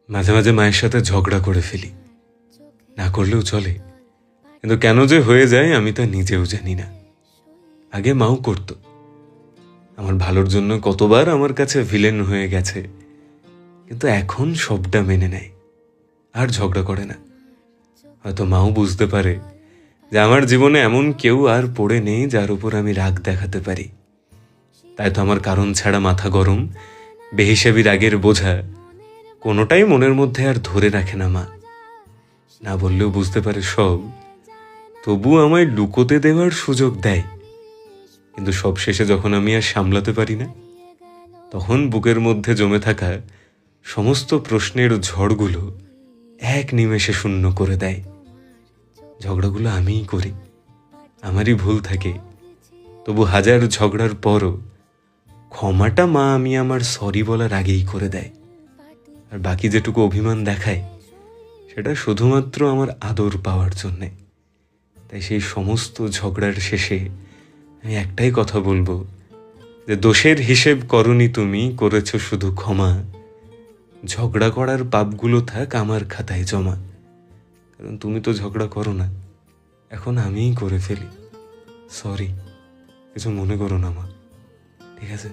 মাঝে মাঝে মায়ের সাথে ঝগড়া করে ফেলি, না করলেও চলে, কিন্তু কেন যে হয়ে যায় আমি তা নিজেও জানি না। আগে মাও করত, আমার ভালোর জন্য কতবার আমার কাছে ভিলেন হয়ে গেছে, কিন্তু এখন সবটা মেনে নেয়, আর ঝগড়া করে না। হয়তো মাও বুঝতে পারে যে আমার জীবনে এমন কেউ আর পড়ে নেই যার উপর আমি রাগ দেখাতে পারি। তাই তো আমার কারণ ছাড়া মাথা গরম, বেহিসাবি রাগের বোঝা কোনোটাই মনের মধ্যে আর ধরে রাখে না মা। না বললেও বুঝতে পারে সব, তবু আমায় লুকোতে দেওয়ার সুযোগ দেয়। কিন্তু সব শেষে যখন আমি আর সামলাতে পারি না, তখন বুকের মধ্যে জমে থাকা সমস্ত প্রশ্নের ঝড়গুলো এক নিমেষে শূন্য করে দেয়। ঝগড়াগুলো আমিই করি, আমারই ভুল থাকে, তবু হাজার ঝগড়ার পরও ক্ষমাটা মা আমি আমার সরি বলার আগেই করে দেয়। আর বাকি যেটুকু অভিমান দেখায় সেটা শুধুমাত্র আমার আদর পাওয়ার জন্যে। তাই সেই সমস্ত ঝগড়ার শেষে আমি একটাই কথা বলবো, যে দোষের হিসেব করনি তুমি, করেছ শুধু ক্ষমা। ঝগড়া করার পাপগুলো থাক আমার খাতায় জমা, কারণ তুমি তো ঝগড়া করো না, এখন আমিই করে ফেলি। সরি, কিছু মনে করো না মা, ঠিক আছে?